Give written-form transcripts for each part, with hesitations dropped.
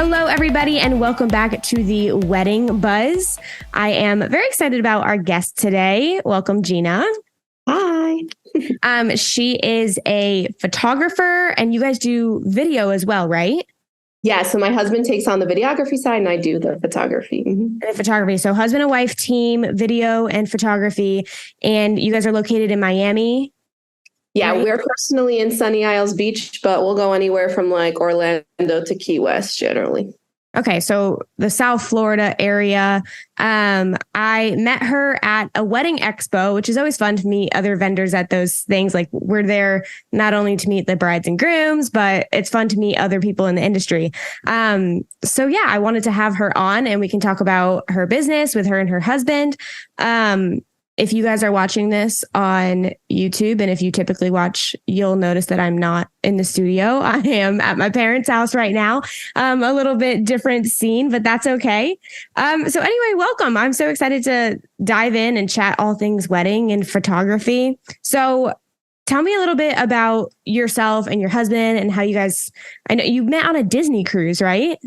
Hello, everybody, and welcome back to the Wedding Buzz. I am very excited about our guest today. Welcome, Gina. Hi. She is a photographer, and you guys do video as well, right? Yeah, so my husband takes on the videography side and I do the photography. And photography. So husband and wife team, video and photography. And you guys are located in Miami? Yeah, right? We're personally in Sunny Isles Beach, but we'll go anywhere from like Orlando to Key West generally. Okay, so the South Florida area. I met her at a wedding expo, which is always fun to meet other vendors at those things. Like we're there not only to meet the brides and grooms, but it's fun to meet other people in the industry. So yeah, I wanted to have her on and we can talk about her business with her and her husband. If you guys are watching this on YouTube, and if you typically watch, you'll notice that I'm not in the studio. I am at my parents' house right now. A little bit different scene, but that's okay. So anyway, welcome. I'm so excited to dive in and chat all things wedding and photography. So tell me a little bit about yourself and your husband and how you guys, I know you met on a Disney cruise, right?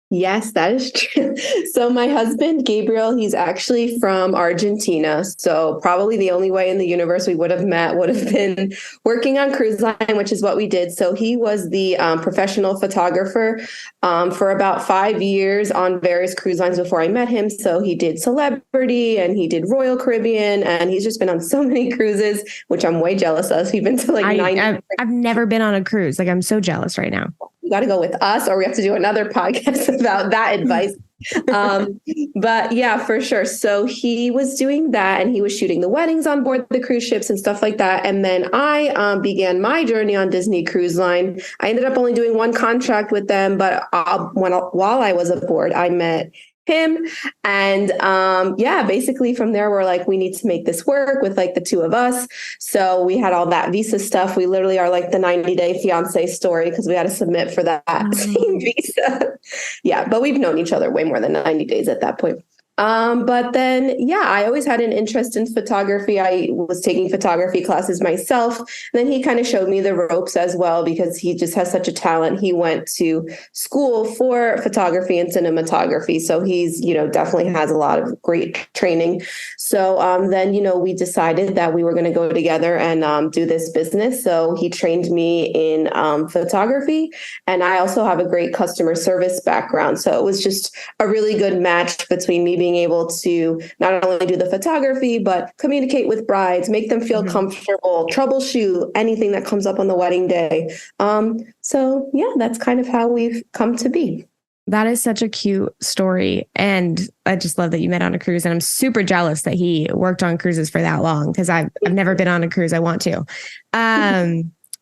Yes, that is true. So my husband, Gabriel, he's actually from Argentina. So probably the only way in the universe we would have met would have been working on cruise line, which is what we did. So he was the professional photographer for about 5 years on various cruise lines before I met him. So he did Celebrity and he did Royal Caribbean, and he's just been on so many cruises, which I'm way jealous of. He's been to like 9. I've never been on a cruise. Like I'm so jealous right now. You got to go with us, or we have to do another podcast about that advice. But yeah, for sure. So he was doing that and he was shooting the weddings on board the cruise ships and stuff like that. And then I began my journey on Disney Cruise Line. I ended up only doing one contract with them, but while I was aboard, I met him. And yeah, basically from there, we're like, we need to make this work with like the two of us. So we had all that visa stuff. We literally are like the 90-day fiance story because we had to submit for that same visa. Yeah, but we've known each other way more than 90 days at that point. But then, yeah, I always had an interest in photography. I was taking photography classes myself. And then he kind of showed me the ropes as well, because he just has such a talent. He went to school for photography and cinematography. So he's, definitely has a lot of great training. So then, we decided that we were going to go together and do this business. So he trained me in photography. And I also have a great customer service background. So it was just a really good match between me being able to not only do the photography, but communicate with brides, make them feel comfortable, troubleshoot anything that comes up on the wedding day. So yeah, that's kind of how we've come to be. That is such a cute story. And I just love that you met on a cruise. And I'm super jealous that he worked on cruises for that long, because I've never been on a cruise. I want to.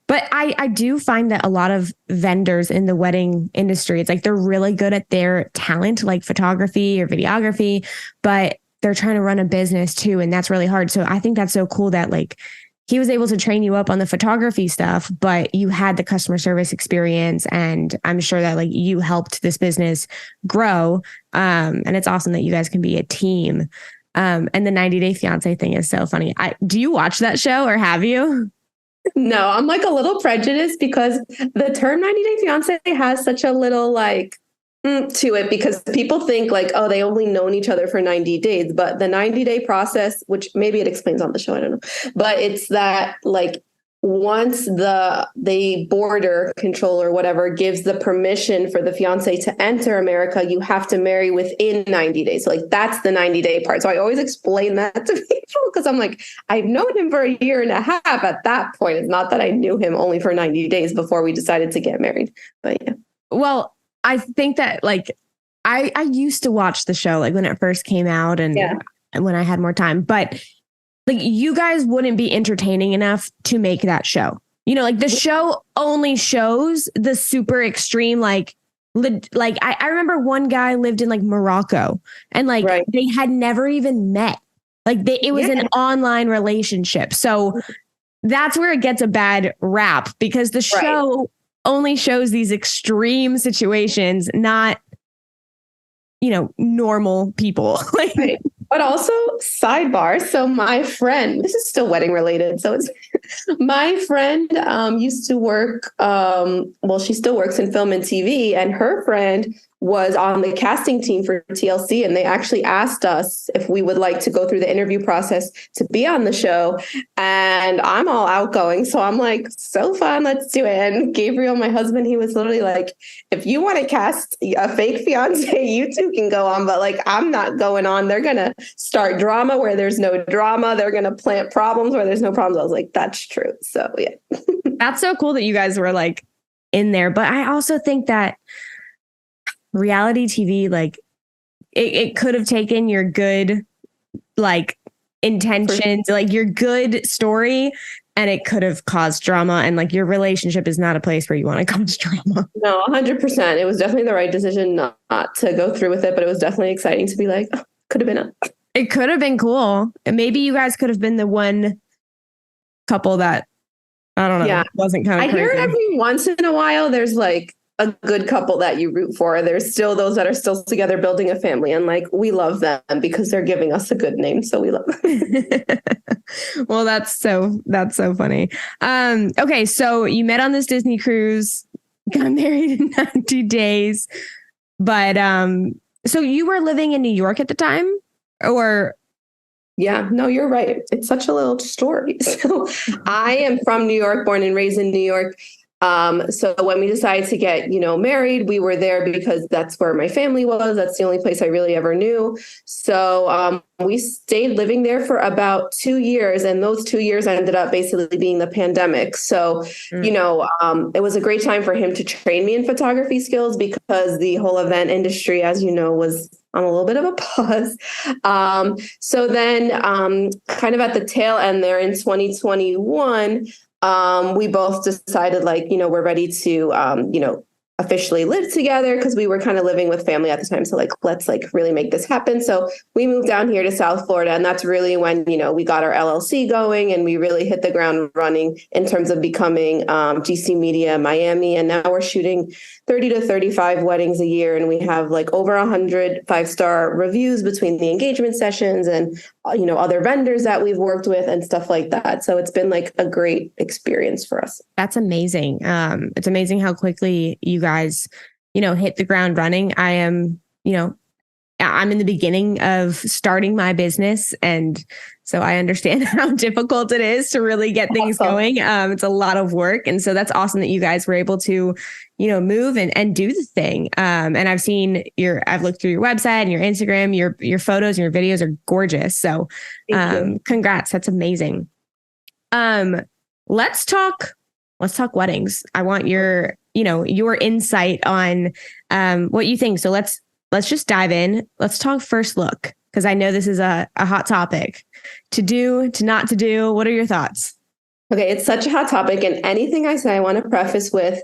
But I do find that a lot of vendors in the wedding industry, it's like they're really good at their talent, like photography or videography, but they're trying to run a business too. And that's really hard. So I think that's so cool that like he was able to train you up on the photography stuff, but you had the customer service experience. And I'm sure that like you helped this business grow. And it's awesome that you guys can be a team. And the 90-day fiance thing is so funny. Do you watch that show, or have you? No, I'm like a little prejudiced because the term 90-day fiance has such a little like to it, because people think like, oh, they only known each other for 90 days. But the 90-day process, which maybe it explains on the show, I don't know. But it's that like once the border control or whatever gives the permission for the fiance to enter America, you have to marry within 90 days. So like that's the 90-day part. So I always explain that to people because I'm like, I've known him for a year and a half at that point. It's not that I knew him only for 90 days before we decided to get married. But yeah. Well, I think that like I used to watch the show like when it first came out and when I had more time, but like you guys wouldn't be entertaining enough to make that show. Like the show only shows the super extreme, like I remember one guy lived in like Morocco and like they had never even met. Like it was an online relationship. So that's where it gets a bad rap, because the show only shows these extreme situations, not, normal people. But also sidebar. So my friend, this is still wedding related. So it's My friend used to work, well, she still works in film and TV, and her friend was on the casting team for TLC, and they actually asked us if we would like to go through the interview process to be on the show. And I'm all outgoing, so I'm like, so fun, let's do it. And Gabriel, my husband, he was literally like, if you want to cast a fake fiance, you two can go on, but like, I'm not going on. They're going to start drama where there's no drama. They're going to plant problems where there's no problems. I was like, that's true. So yeah. That's so cool that you guys were like in there. But I also think that reality TV, like it could have taken your good, like intentions, like your good story, and it could have caused drama. And like your relationship is not a place where you want to cause drama. No, 100%. It was definitely the right decision not to go through with it, but it was definitely exciting to be like, oh, could have been It could have been cool. And maybe you guys could have been the one couple that, I don't know, wasn't kind of crazy. I hear every once in a while there's like a good couple that you root for. There's still those that are still together building a family, and like we love them because they're giving us a good name, so we love them. Well, that's so funny. Okay, so you met on this Disney cruise, got married in 90 days, but so you were living in New York at the time, or? Yeah, no, you're right. It's such a little story. So I am from New York, born and raised in New York. So when we decided to get, married, we were there because that's where my family was. That's the only place I really ever knew. So we stayed living there for about 2 years. And those 2 years ended up basically being the pandemic. So, it was a great time for him to train me in photography skills because the whole event industry, as you know, was on a little bit of a pause. So then kind of at the tail end there in 2021, we both decided we're ready to, officially live together because we were kind of living with family at the time. So let's really make this happen. So we moved down here to South Florida, and that's really when, we got our LLC going and we really hit the ground running in terms of becoming GCmediaMiami. And now we're shooting 30 to 35 weddings a year. And we have over 100 5-star reviews between the engagement sessions and, other vendors that we've worked with and stuff like that. So it's been a great experience for us. That's amazing. It's amazing how quickly you guys, hit the ground running. I am, I'm in the beginning of starting my business. And so I understand how difficult it is to really get things going. It's a lot of work. And so that's awesome that you guys were able to, move and do the thing. And I've looked through your website and your Instagram, your photos and your videos are gorgeous. So congrats. That's amazing. Let's talk weddings. I want your insight on what you think. So let's just dive in. Let's talk first look, because I know this is a hot topic. To do, to not to do. What are your thoughts? Okay, it's such a hot topic. And anything I say, I want to preface with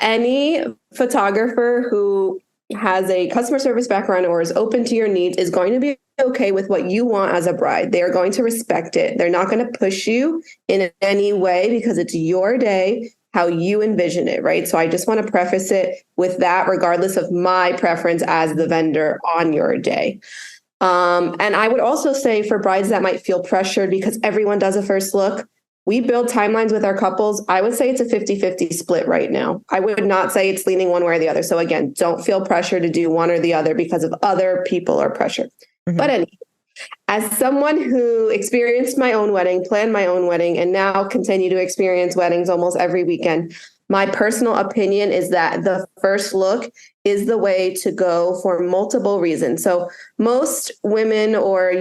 any photographer who has a customer service background or is open to your needs is going to be okay with what you want as a bride. They are going to respect it. They're not going to push you in any way because it's your day, how you envision it, right? So I just want to preface it with that, regardless of my preference as the vendor on your day. And I would also say for brides that might feel pressured because everyone does a first look, we build timelines with our couples. I would say it's a 50-50 split right now. I would not say it's leaning one way or the other. So again, don't feel pressure to do one or the other because of other people or pressure. Mm-hmm. But anyway, as someone who experienced my own wedding, planned my own wedding, and now continue to experience weddings almost every weekend, my personal opinion is that the first look is the way to go for multiple reasons. So most women or,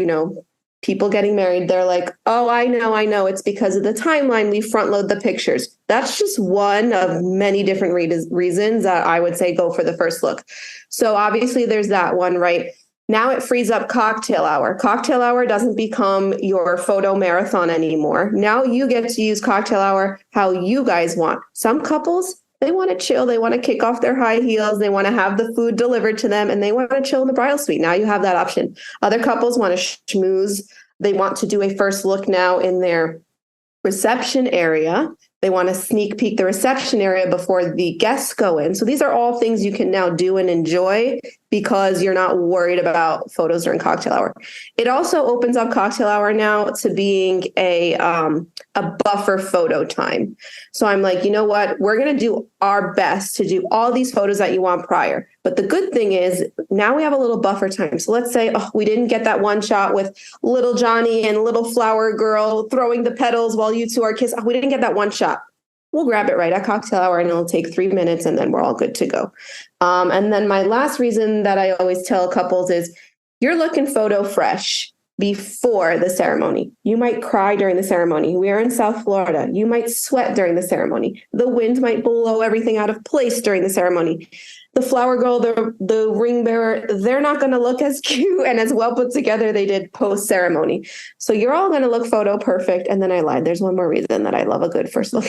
people getting married, they're like, oh, I know. It's because of the timeline. We front load the pictures. That's just one of many different reasons that I would say go for the first look. So obviously there's that one, right? Now it frees up cocktail hour. Cocktail hour doesn't become your photo marathon anymore. Now you get to use cocktail hour how you guys want. Some couples, they want to chill. They want to kick off their high heels. They want to have the food delivered to them and they want to chill in the bridal suite. Now you have that option. Other couples want to schmooze. They want to do a first look now in their reception area. They want to sneak peek the reception area before the guests go in. So these are all things you can now do and enjoy because you're not worried about photos during cocktail hour. It also opens up cocktail hour now to being a buffer photo time. So I'm like, you know what? We're going to do our best to do all these photos that you want prior. But the good thing is now we have a little buffer time. So let's say we didn't get that one shot with little Johnny and little flower girl throwing the petals while you two are kissing. We didn't get that one shot. We'll grab it right at cocktail hour and it'll take 3 minutes and then we're all good to go. And then my last reason that I always tell couples is you're looking photo fresh before the ceremony. You might cry during the ceremony. We are in South Florida. You might sweat during the ceremony. The wind might blow everything out of place during the ceremony. The flower girl, the ring bearer, they're not going to look as cute and as well put together they did post ceremony. So you're all going to look photo perfect. And then I lied. There's one more reason that I love a good first look.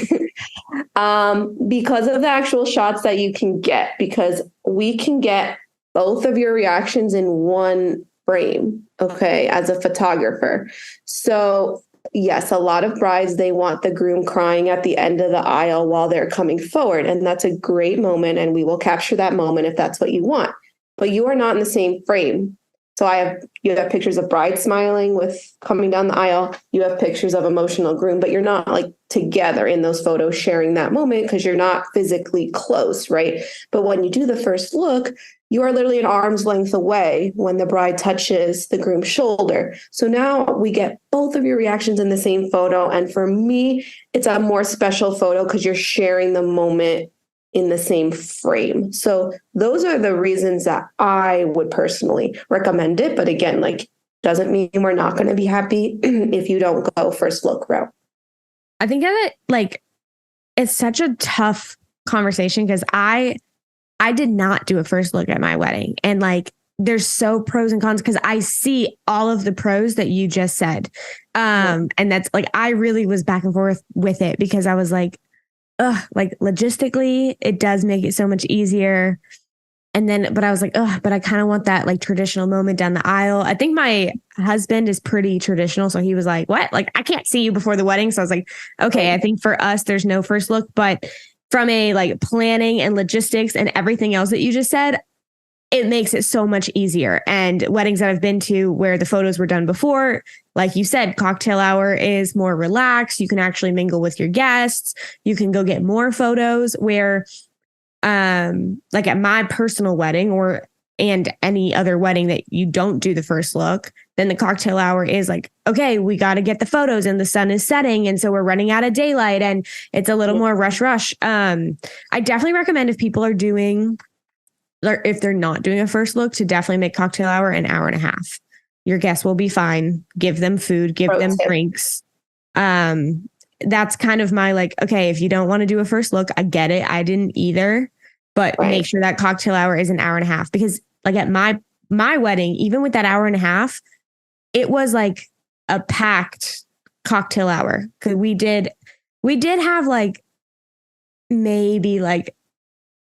Because of the actual shots that you can get, because we can get both of your reactions in one frame, okay, as a photographer. So yes, a lot of brides, they want the groom crying at the end of the aisle while they're coming forward. And that's a great moment. And we will capture that moment if that's what you want. But you are not in the same frame. So you have pictures of bride smiling with coming down the aisle. You have pictures of emotional groom, but you're not like together in those photos sharing that moment because you're not physically close, right? But when you do the first look, you are literally an arm's length away when the bride touches the groom's shoulder. So now we get both of your reactions in the same photo. And for me, it's a more special photo because you're sharing the moment in the same frame. So those are the reasons that I would personally recommend it. But again, like, doesn't mean we're not going to be happy if you don't go first look route. I think that like, it's such a tough conversation because I did not do a first look at my wedding. And like, there's so pros and cons because I see all of the pros that you just said. And that's like, I really was back and forth with it because I was like, like logistically, it does make it so much easier. And then, but I was like, but I kind of want that like traditional moment down the aisle. I think my husband is pretty traditional. So he was like, what? Like, I can't see you before the wedding. So I was like, okay, I think for us, there's no first look, but from a like planning and logistics and everything else that you just said, it makes it so much easier. And weddings that I've been to where the photos were done before, like you said, cocktail hour is more relaxed. You can actually mingle with your guests. You can go get more photos where, like at my personal wedding and any other wedding that you don't do the first look, then the cocktail hour is like, okay, we got to get the photos and the sun is setting. And so we're running out of daylight and it's a little more rush. I definitely recommend if people are doing, or if they're not doing a first look, to definitely make cocktail hour an hour and a half. Your guests will be fine. Give them food, give them drinks. That's kind of my like, okay, if you don't want to do a first look, I get it. I didn't either, but make sure that cocktail hour is an hour and a half because like at my wedding, even with that hour and a half, it was like a packed cocktail hour. Cause we did have like maybe like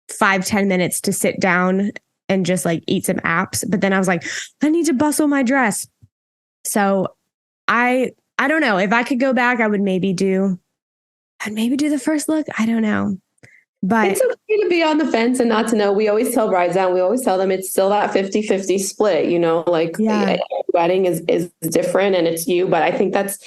5-10 minutes to sit down and just like eat some apps. But then I was like, I need to bustle my dress. So I don't know if I could go back, I'd maybe do the first look. I don't know, but it's okay to be on the fence and not to know. We always tell brides that, we always tell them it's still that 50-50 split, you know, like wedding is different and it's you, but I think that's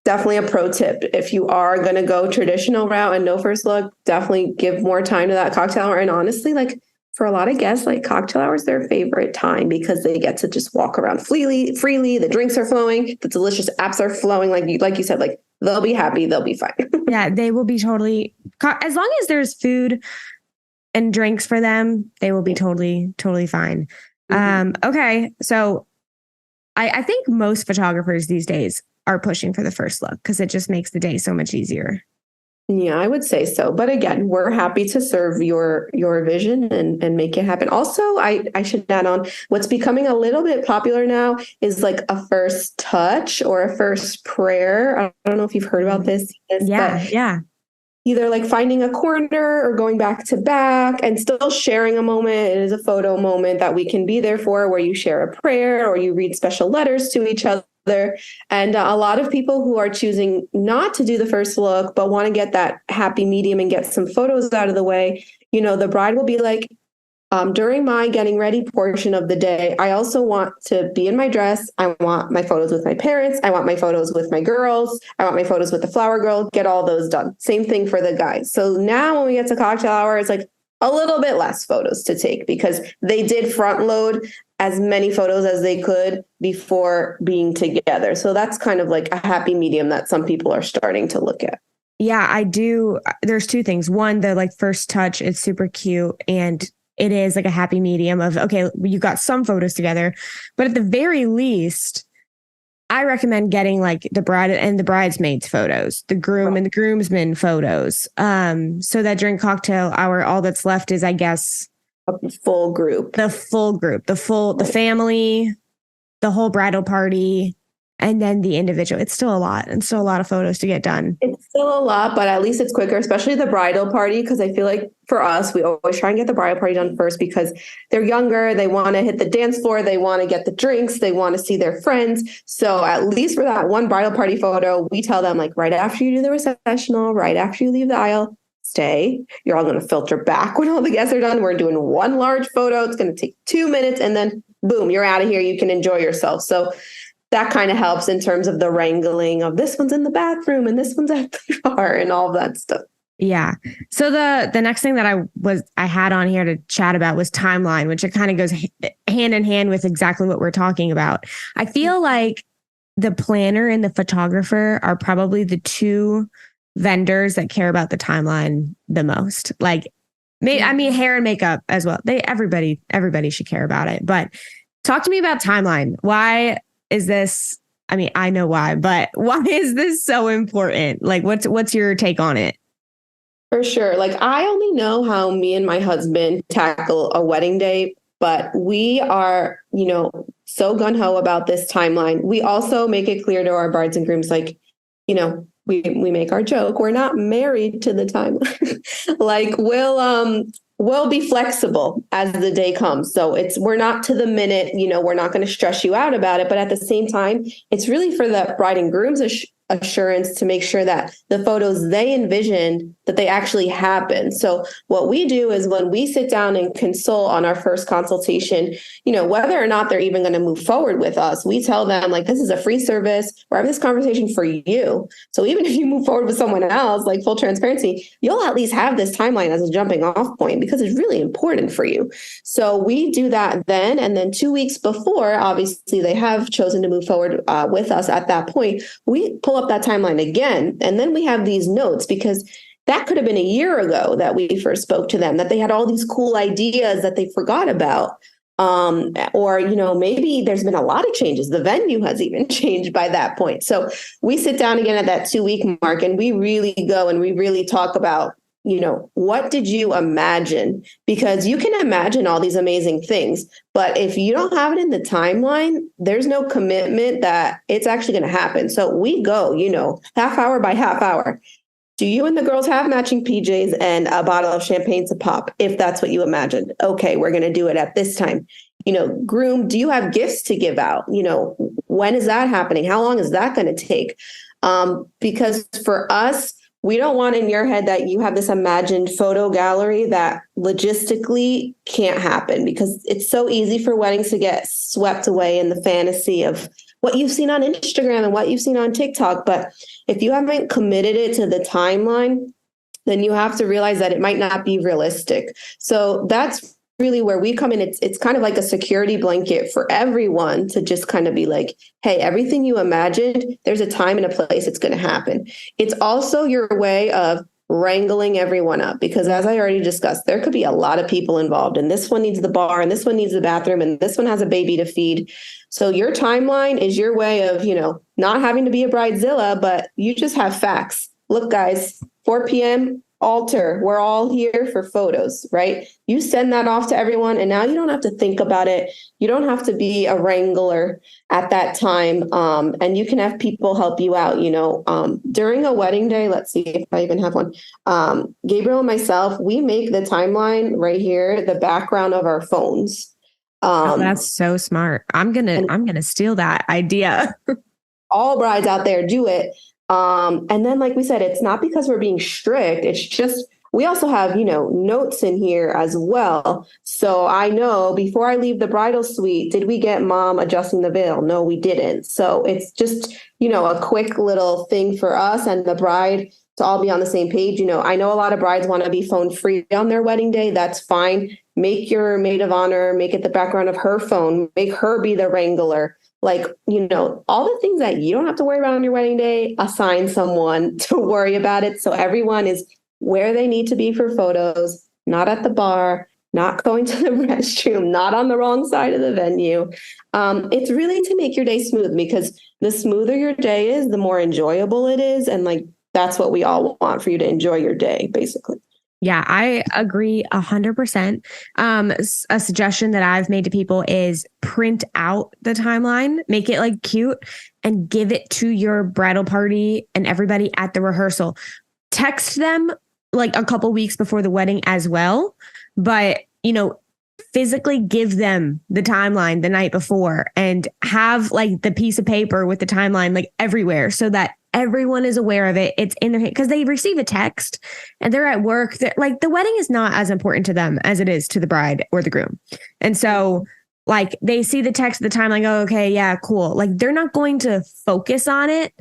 definitely a pro tip. If you are going to go traditional route and no first look, definitely give more time to that cocktail hour. And honestly, like for a lot of guests, like cocktail hour is their favorite time because they get to just walk around freely. The drinks are flowing. The delicious apps are flowing. Like you said, like they'll be happy. They'll be fine. Yeah, they will be totally, as long as there's food and drinks for them, they will be totally, totally fine. Okay. So I think most photographers these days are pushing for the first look because it just makes the day so much easier. Yeah, I would say so. But again, we're happy to serve your vision and make it happen. Also, I should add on what's becoming a little bit popular now is like a first touch or a first prayer. I don't know if you've heard about this. Yeah. Either like finding a corner or going back to back and still sharing a moment. It is a photo moment that we can be there for where you share a prayer or you read special letters to each other. And a lot of people who are choosing not to do the first look, but want to get that happy medium and get some photos out of the way, you know, the bride will be like, during my getting ready portion of the day, I also want to be in my dress. I want my photos with my parents. I want my photos with my girls. I want my photos with the flower girl. Get all those done. Same thing for the guys. So now when we get to cocktail hour, it's like a little bit less photos to take because they did front load as many photos as they could before being together. So that's kind of like a happy medium that some people are starting to look at. Yeah, I do. There's two things. One, the like first touch, it's super cute. And it is like a happy medium of, okay, you got some photos together, but at the very least, I recommend getting like the bride and the bridesmaids photos, the groom and the groomsmen photos. So that during cocktail hour, all that's left is, I guess, a full group, the family, the whole bridal party, and then the individual. It's still a lot and still a lot of photos to get done. It's still a lot, but at least it's quicker, especially the bridal party. Cause I feel like for us, we always try and get the bridal party done first because they're younger. They want to hit the dance floor. They want to get the drinks. They want to see their friends. So at least for that one bridal party photo, we tell them like right after you do the recessional, right after you leave the aisle, stay. You're all going to filter back when all the guests are done. We're doing one large photo. It's going to take 2 minutes and then boom, you're out of here. You can enjoy yourself. So that kind of helps in terms of the wrangling of this one's in the bathroom and this one's at the bar and all of that stuff. Yeah. So the next thing that I had on here to chat about was timeline, which it kind of goes hand in hand with exactly what we're talking about. I feel like the planner and the photographer are probably the two vendors that care about the timeline the most. Like, I mean, hair and makeup as well. Everybody should care about it. But talk to me about timeline. Why is this? I mean, I know why, but why is this so important? Like, what's your take on it? For sure. Like, I only know how me and my husband tackle a wedding day, but we are, so gung-ho about this timeline. We also make it clear to our brides and grooms, like, we make our joke. We're not married to the timeline. Like, we'll be flexible as the day comes. So we're not to the minute, we're not going to stress you out about it. But at the same time, it's really for the bride and groom's assurance to make sure that the photos they envisioned, that they actually happen. So what we do is when we sit down and consult on our first consultation, whether or not they're even going to move forward with us, we tell them like, this is a free service. We're having this conversation for you. So even if you move forward with someone else, like full transparency, you'll at least have this timeline as a jumping off point because it's really important for you. So we do that then. And then 2 weeks before, obviously they have chosen to move forward with us at that point, we pull up that timeline again. And then we have these notes because that could have been a year ago that we first spoke to them, that they had all these cool ideas that they forgot about. Or, maybe there's been a lot of changes. The venue has even changed by that point. So we sit down again at that 2 week mark and we really go and we really talk about, what did you imagine? Because you can imagine all these amazing things, but if you don't have it in the timeline, there's no commitment that it's actually going to happen. So we go, half hour by half hour. Do you and the girls have matching PJs and a bottle of champagne to pop? If that's what you imagined. Okay, we're going to do it at this time. Groom, do you have gifts to give out? When is that happening? How long is that going to take? Because for us, we don't want in your head that you have this imagined photo gallery that logistically can't happen because it's so easy for weddings to get swept away in the fantasy of what you've seen on Instagram and what you've seen on TikTok. But if you haven't committed it to the timeline, then you have to realize that it might not be realistic. So that's really where we come in. It's kind of like a security blanket for everyone to just kind of be like, hey, everything you imagined, there's a time and a place it's going to happen. It's also your way of wrangling everyone up because as I already discussed, there could be a lot of people involved and this one needs the bar and this one needs the bathroom and this one has a baby to feed. So your timeline is your way of, not having to be a bridezilla, but you just have facts. Look, guys, 4 p.m. altar. We're all here for photos, right? You send that off to everyone and now you don't have to think about it. You don't have to be a wrangler at that time. And you can have people help you out, during a wedding day. Let's see if I even have one. Gabriel and myself, we make the timeline right here, the background of our phones. That's so smart. I'm gonna steal that idea. All brides out there do it. And then, like we said, it's not because we're being strict. It's just we also have, notes in here as well. So I know before I leave the bridal suite, did we get mom adjusting the veil? No, we didn't. So it's just, a quick little thing for us and the bride to all be on the same page. I know a lot of brides want to be phone free on their wedding day. That's fine. Make your maid of honor, make it the background of her phone, make her be the wrangler. Like, all the things that you don't have to worry about on your wedding day, assign someone to worry about it. So everyone is where they need to be for photos, not at the bar, not going to the restroom, not on the wrong side of the venue. It's really to make your day smooth, because the smoother your day is, the more enjoyable it is. And like, that's what we all want, for you to enjoy your day, basically. Yeah, I agree 100%. A suggestion that I've made to people is print out the timeline, make it like cute, and give it to your bridal party and everybody at the rehearsal. Text them like a couple weeks before the wedding as well. But, physically give them the timeline the night before, and have like the piece of paper with the timeline like everywhere, so that everyone is aware of it. It's in their hand, because they receive a text and they're at work. Like, the wedding is not as important to them as it is to the bride or the groom. And so like, they see the text at the time, like, oh, okay, yeah, cool. Like, they're not going to focus on it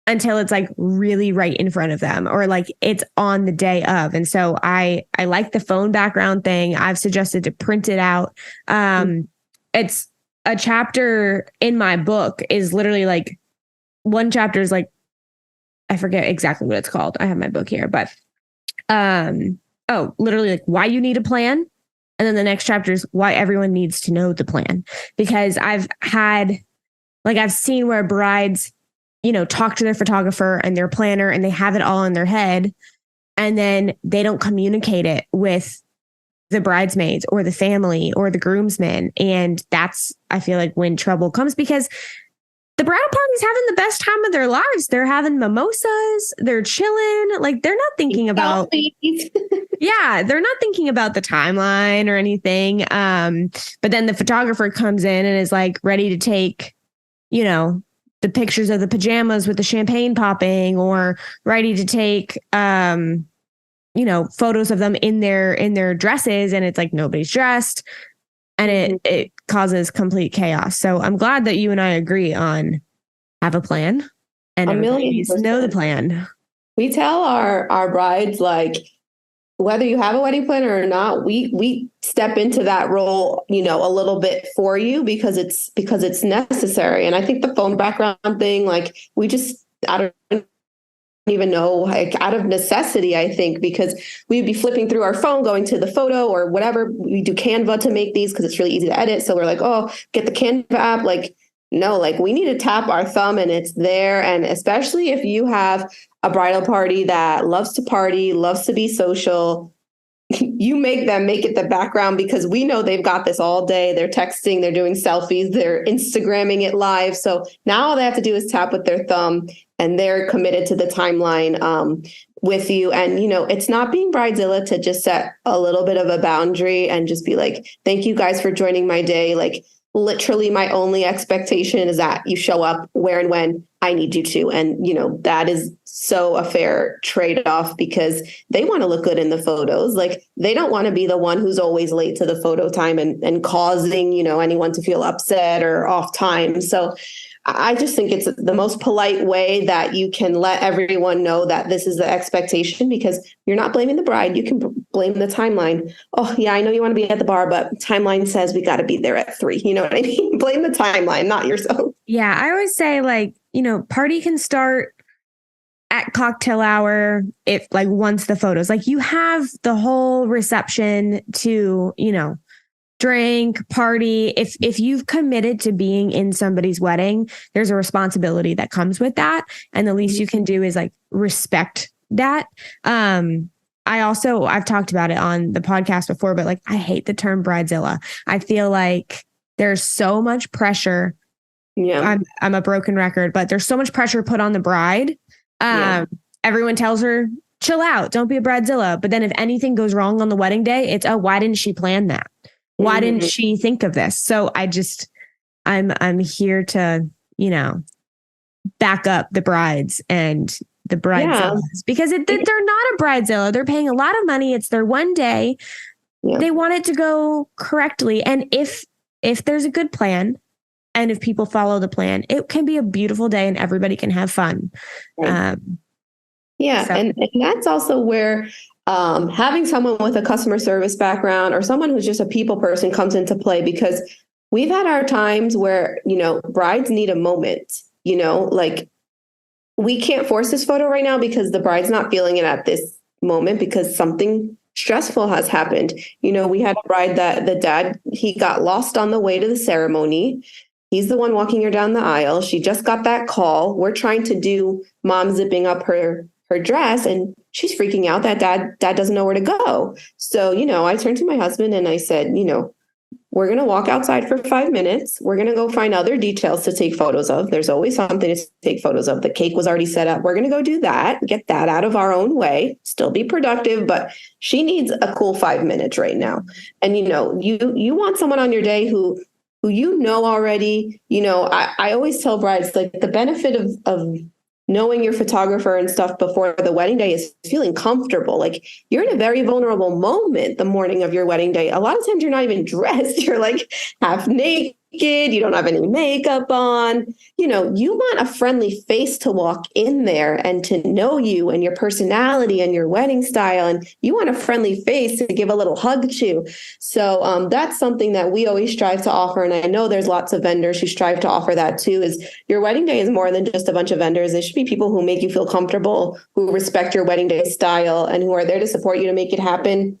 until it's like really right in front of them, or like it's on the day of. And so I like the phone background thing. I've suggested to print it out. It's a chapter in my book is literally like, one chapter is like, I forget exactly what it's called. I have my book here, but literally like why you need a plan. And then the next chapter is why everyone needs to know the plan. Because I've seen where brides, talk to their photographer and their planner, and they have it all in their head, and then they don't communicate it with the bridesmaids or the family or the groomsmen. And that's, I feel like, when trouble comes, because the bridal party's having the best time of their lives. They're having mimosas, they're chilling. Like, they're not thinking about, they're not thinking about the timeline or anything. But then the photographer comes in and is like ready to take, the pictures of the pajamas with the champagne popping, or ready to take, photos of them in their dresses. And it's like, nobody's dressed. And it causes complete chaos. So I'm glad that you and I agree on have a plan, and everybody needs to know the plan. We tell our brides, like, whether you have a wedding planner or not, we step into that role, a little bit for you, because it's necessary. And I think the phone background thing, like, I don't even know, like, out of necessity, I think, because we'd be flipping through our phone, going to the photo or whatever. We do Canva to make these because it's really easy to edit. So we're like, oh, get the Canva app. Like, no, like, we need to tap our thumb and it's there. And especially if you have a bridal party that loves to party, loves to be social, you make them make it the background, because we know they've got this all day. They're texting, they're doing selfies, they're Instagramming it live. So now all they have to do is tap with their thumb, and they're committed to the timeline with you. And, it's not being bridezilla to just set a little bit of a boundary and just be like, thank you guys for joining my day. Like, literally my only expectation is that you show up where and when I need you to. And, that is so a fair trade-off, because they want to look good in the photos. Like, they don't want to be the one who's always late to the photo time and causing, anyone to feel upset or off time. So I just think it's the most polite way that you can let everyone know that this is the expectation, because you're not blaming the bride. You can blame the timeline. Oh, yeah, I know you want to be at the bar, but timeline says we got to be there at 3. You know what I mean? Blame the timeline, not yourself. Yeah, I always say, like, party can start at cocktail hour if, like, once the photos, like, you have the whole reception to, drink, party. If you've committed to being in somebody's wedding, there's a responsibility that comes with that. And the least you can do is like respect that. I've talked about it on the podcast before, but like, I hate the term bridezilla. I feel like there's so much pressure. Yeah. I'm a broken record, but there's so much pressure put on the bride. Everyone tells her, chill out, don't be a bridezilla. But then if anything goes wrong on the wedding day, it's, oh, why didn't she plan that? Why didn't she think of this? So I'm here to, back up the brides and the bridezillas because they're not a bridezilla. They're paying a lot of money. It's their one day. Yeah. They want it to go correctly. And if there's a good plan and if people follow the plan, it can be a beautiful day and everybody can have fun. Right. And that's also where having someone with a customer service background or someone who's just a people person comes into play, because we've had our times where, brides need a moment, like we can't force this photo right now because the bride's not feeling it at this moment because something stressful has happened. We had a bride that the dad, he got lost on the way to the ceremony. He's the one walking her down the aisle. She just got that call. We're trying to do mom zipping up her dress and she's freaking out that dad doesn't know where to go. So, I turned to my husband and I said, we're going to walk outside for 5 minutes. We're going to go find other details to take photos of. There's always something to take photos of. The cake was already set up. We're going to go do that, get that out of our own way, still be productive, but she needs a cool 5 minutes right now. And, you want someone on your day who already, I always tell brides, like the benefit of knowing your photographer and stuff before the wedding day is feeling comfortable. Like you're in a very vulnerable moment the morning of your wedding day. A lot of times you're not even dressed. You're like half naked. You don't have any makeup on. You want a friendly face to walk in there and to know you and your personality and your wedding style. And you want a friendly face to give a little hug to. So that's something that we always strive to offer. And I know there's lots of vendors who strive to offer that too, is your wedding day is more than just a bunch of vendors. It should be people who make you feel comfortable, who respect your wedding day style, and who are there to support you to make it happen,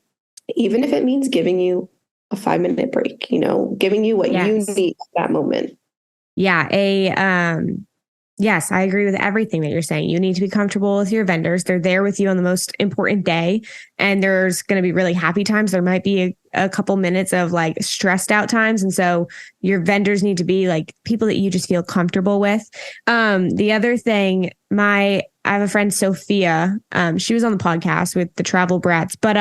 even if it means giving you a 5-minute break, giving you what you need at that moment. Yeah. Yes, I agree with everything that you're saying. You need to be comfortable with your vendors. They're there with you on the most important day. And there's going to be really happy times. There might be a couple minutes of like stressed out times. And so your vendors need to be like people that you just feel comfortable with. The other thing, I have a friend, Sophia. She was on the podcast with the Travel Brats, but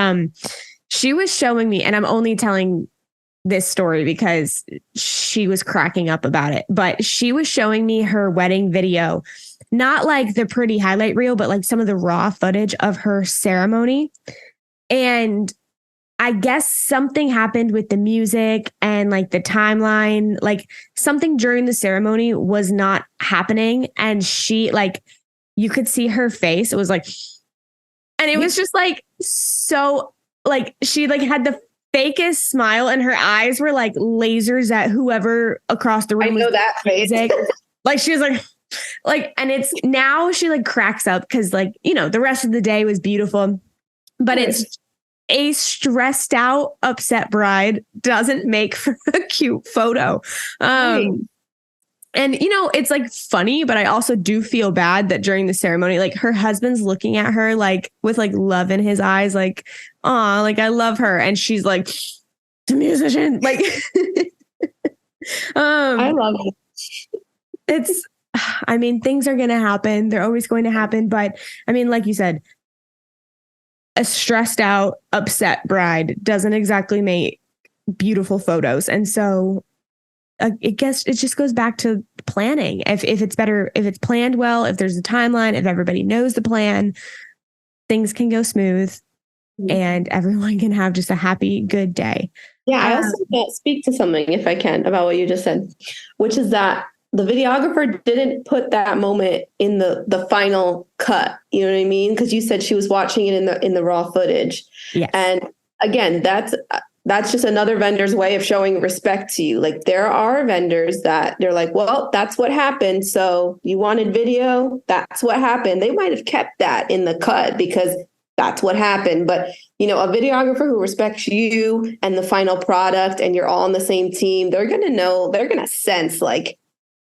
she was showing me, and I'm only telling this story because she was cracking up about it, but she was showing me her wedding video, not like the pretty highlight reel, but like some of the raw footage of her ceremony. And I guess something happened with the music and like the timeline, like something during the ceremony was not happening. And she you could see her face. It was like, and it was just like, so like she had the fakest smile and her eyes were like lasers at whoever across the room. I know that face. Like she was like, and it's now she like cracks up because the rest of the day was beautiful, but it's a stressed out, upset bride doesn't make for a cute photo. Right. And, it's like funny, but I also do feel bad that during the ceremony, like her husband's looking at her like with like love in his eyes, like, oh, like I love her. And she's like, the musician, like, I love it. Things are going to happen. They're always going to happen. But like you said, a stressed out, upset bride doesn't exactly make beautiful photos. And so I guess it just goes back to planning. If it's better, if it's planned well, if there's a timeline, if everybody knows the plan, things can go smooth and everyone can have just a happy, good day. Yeah. I also want to speak to something, if I can, about what you just said, which is that the videographer didn't put that moment in the final cut. You know what I mean? Because you said she was watching it in the raw footage. Yes. And again, that's just another vendor's way of showing respect to you. Like there are vendors that they're like, well, that's what happened. So you wanted video. That's what happened. They might have kept that in the cut because that's what happened. But, a videographer who respects you and the final product and you're all on the same team, they're going to know, they're going to sense like,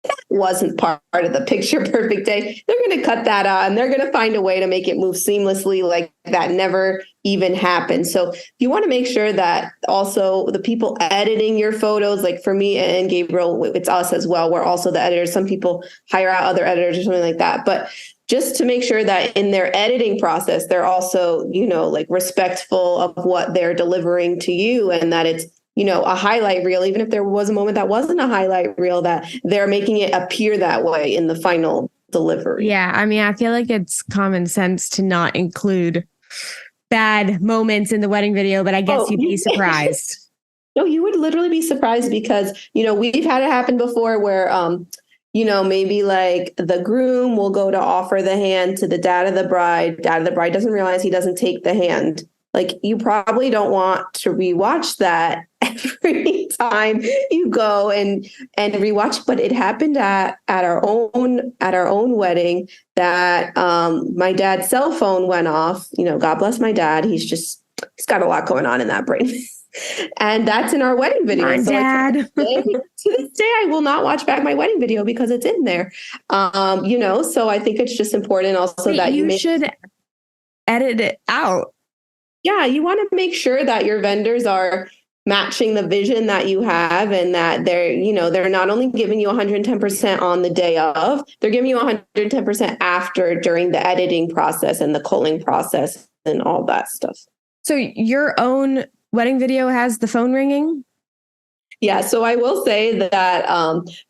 that wasn't part of the picture perfect day. They're going to cut that out and they're going to find a way to make it move seamlessly like that never even happened. So you want to make sure that also the people editing your photos, like for me and Gabriel, it's us as well. We're also the editors. Some people hire out other editors or something like that. But just to make sure that in their editing process, they're also, like respectful of what they're delivering to you and that it's, a highlight reel, even if there was a moment that wasn't a highlight reel, that they're making it appear that way in the final delivery. Yeah. I mean, I feel like it's common sense to not include bad moments in the wedding video, but I guess you'd be surprised. No, you would literally be surprised because, we've had it happen before where, maybe like the groom will go to offer the hand to the dad of the bride. Dad of the bride doesn't realize he doesn't take the hand. Like, you probably don't want to rewatch that every time you go and rewatch. But it happened at our own wedding that my dad's cell phone went off. God bless my dad. He's got a lot going on in that brain. And that's in our wedding video. My dad. To this day, I will not watch back my wedding video because it's in there. So I think it's just important also that you should edit it out. Yeah, you want to make sure that your vendors are matching the vision that you have and that they're not only giving you 110% on the day of, they're giving you 110% after, during the editing process and the culling process and all that stuff. So your own wedding video has the phone ringing? Yeah, so I will say that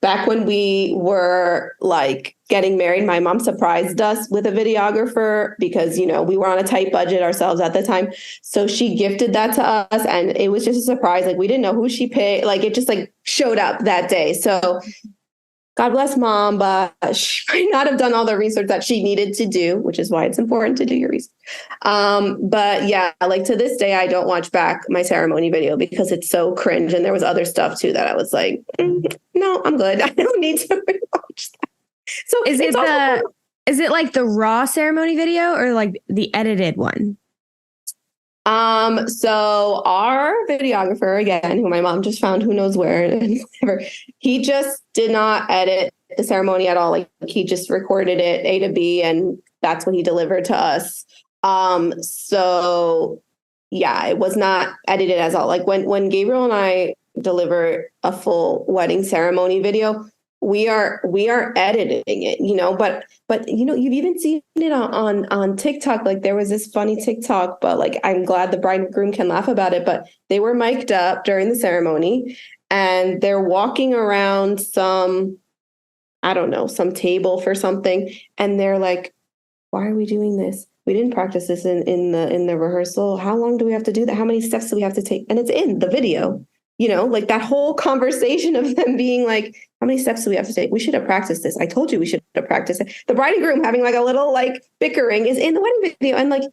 back when we were like getting married, my mom surprised us with a videographer because, we were on a tight budget ourselves at the time. So she gifted that to us and it was just a surprise. Like, we didn't know who she paid. Like, it just like showed up that day. So God bless mom, but she might not have done all the research that she needed to do, which is why it's important to do your research. But yeah, like to this day, I don't watch back my ceremony video because it's so cringe. And there was other stuff too that I was like, no, I'm good. I don't need to watch that. So is it like the raw ceremony video or like the edited one? So our videographer, again, who my mom just found who knows where and whatever, he just did not edit the ceremony at all. Like, he just recorded it A to B and that's what he delivered to us. So yeah, it was not edited as all. Like when Gabriel and I deliver a full wedding ceremony video, we are editing it, but you've even seen it on TikTok. Like, there was this funny TikTok, but like, I'm glad the bride and groom can laugh about it, but they were mic'd up during the ceremony and they're walking around some table for something. And they're like, why are we doing this? We didn't practice this in the rehearsal. How long do we have to do that? How many steps do we have to take? And it's in the video. Like that whole conversation of them being like, how many steps do we have to take? We should have practiced this. I told you we should have practiced it. The bride and groom having like a little like bickering is in the wedding video. And like,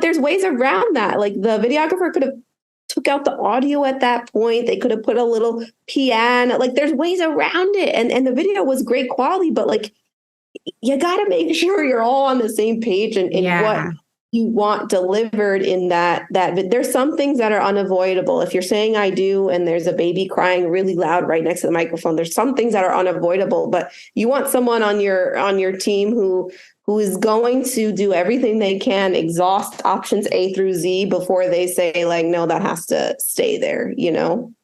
there's ways around that. Like, the videographer could have took out the audio at that point. They could have put a little piano. Like, there's ways around it. And the video was great quality, but like, you got to make sure you're all on the same page and what you want delivered in that. There's some things that are unavoidable. If you're saying I do and there's a baby crying really loud right next to the microphone, there's some things that are unavoidable, but you want someone on your team who is going to do everything they can, exhaust options A through Z before they say like, no, that has to stay there,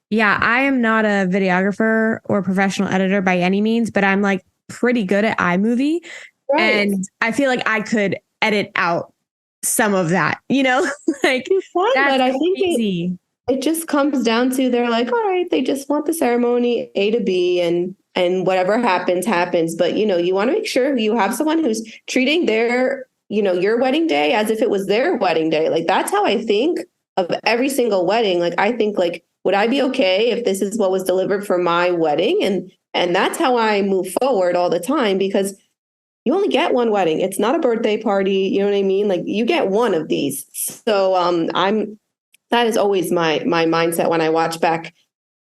Yeah, I am not a videographer or professional editor by any means, but I'm like pretty good at iMovie. Right. And I feel like I could edit out some of that, like but I think it just comes down to, they're like, all right, they just want the ceremony A to B and whatever happens. But, you want to make sure you have someone who's treating their, your wedding day as if it was their wedding day. Like, that's how I think of every single wedding. Like, I think like, would I be okay if this is what was delivered for my wedding? And that's how I move forward all the time, because you only get one wedding. It's not a birthday party. You know what I mean? Like, you get one of these. So that is always my mindset when I watch back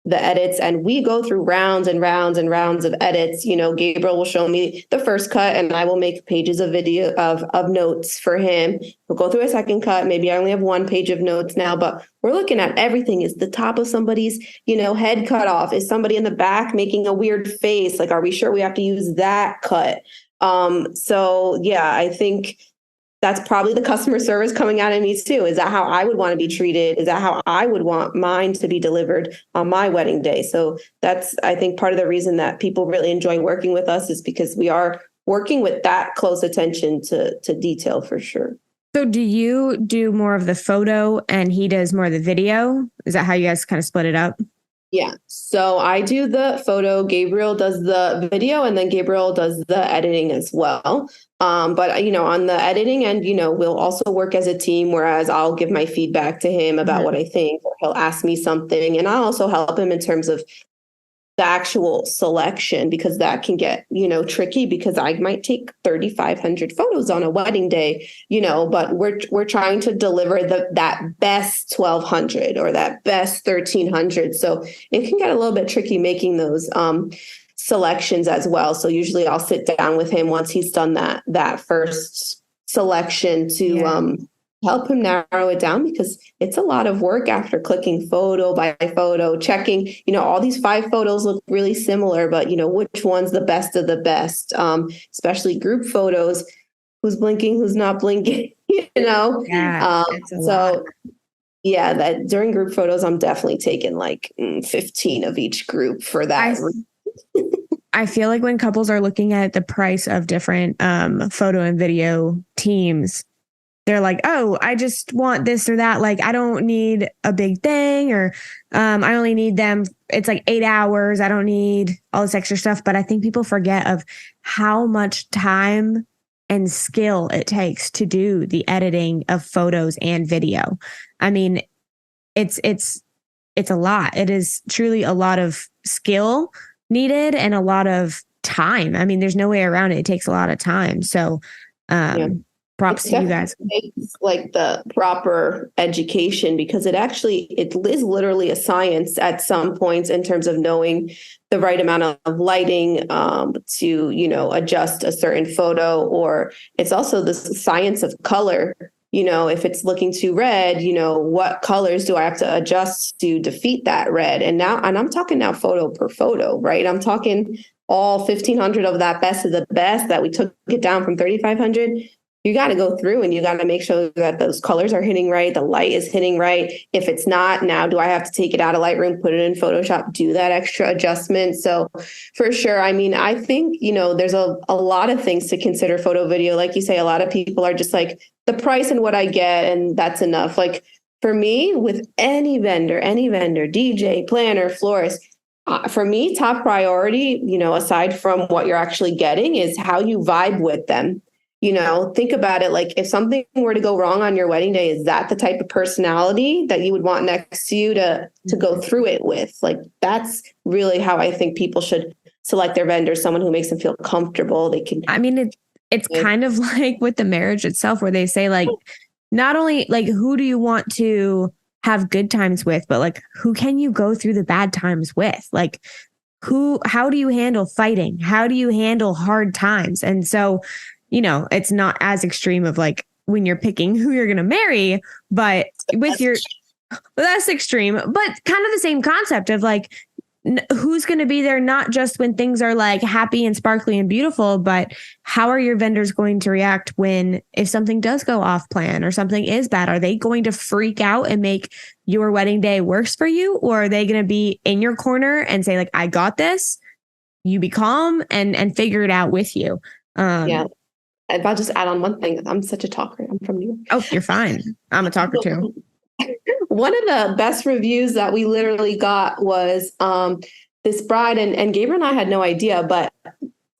the edits, and we go through rounds and rounds and rounds of edits. Gabriel will show me the first cut and I will make pages of video of notes for him. We'll go through a second cut. Maybe I only have one page of notes now, but we're looking at everything. Is the top of somebody's, head cut off? Is somebody in the back making a weird face? Like, are we sure we have to use that cut? So yeah, I think that's probably the customer service coming out of me too. Is that how I would want to be treated? Is that how I would want mine to be delivered on my wedding day? So that's, I think, part of the reason that people really enjoy working with us, is because we are working with that close attention to detail for sure. So do you do more of the photo and he does more of the video? Is that how you guys kind of split it up? Yeah. So I do the photo, Gabriel does the video, and then Gabriel does the editing as well. But on the editing end, we'll also work as a team, whereas I'll give my feedback to him about what I think, or he'll ask me something, and I'll also help him in terms of the actual selection, because that can get, tricky, because I might take 3,500 photos on a wedding day, but we're trying to deliver that best 1,200 or that best 1,300. So it can get a little bit tricky making those selections as well. So usually I'll sit down with him once he's done that first selection to help him narrow it down, because it's a lot of work after clicking photo by photo, checking, all these 5 photos look really similar, but which one's the best of the best, especially group photos, who's blinking, who's not blinking, Yeah, it's a lot. So yeah, that during group photos, I'm definitely taking like 15 of each group for that. I feel like when couples are looking at the price of different photo and video teams, they're like, oh, I just want this or that. Like, I don't need a big thing, or I only need them. It's like 8 hours. I don't need all this extra stuff. But I think people forget of how much time and skill it takes to do the editing of photos and video. I mean, it's a lot. It is truly a lot of skill needed and a lot of time. I mean, there's no way around it. It takes a lot of time. So, props to you guys. It's like the proper education, because it is literally a science at some points in terms of knowing the right amount of lighting to adjust a certain photo, or it's also the science of color. If it's looking too red, what colors do I have to adjust to defeat that red? And I'm talking now photo per photo, right? I'm talking all 1,500 of that best of the best that we took it down from 3,500. You got to go through and you got to make sure that those colors are hitting right, the light is hitting right. If it's not, now do I have to take it out of Lightroom, put it in Photoshop, do that extra adjustment? So for sure, I mean, I think, there's a lot of things to consider photo video. Like you say, a lot of people are just like, the price and what I get, and that's enough. Like for me, with any vendor, DJ, planner, florist, for me, top priority, aside from what you're actually getting, is how you vibe with them. Think about it. Like if something were to go wrong on your wedding day, is that the type of personality that you would want next to you to go through it with? Like that's really how I think people should select their vendor, someone who makes them feel comfortable. They can. I mean, it's kind of like with the marriage itself, where they say like, not only like who do you want to have good times with, but like who can you go through the bad times with? Like how do you handle fighting? How do you handle hard times? And so, it's not as extreme of like when you're picking who you're going to marry, but that's extreme, but kind of the same concept of like, who's going to be there, not just when things are like happy and sparkly and beautiful, but how are your vendors going to react if something does go off plan or something is bad? Are they going to freak out and make your wedding day worse for you? Or are they going to be in your corner and say like, I got this, you be calm and figure it out with you? Yeah. If I'll just add on one thing, I'm such a talker. I'm from New York. Oh, you're fine. I'm a talker too. One of the best reviews that we literally got was this bride, and Gabriel and I had no idea, but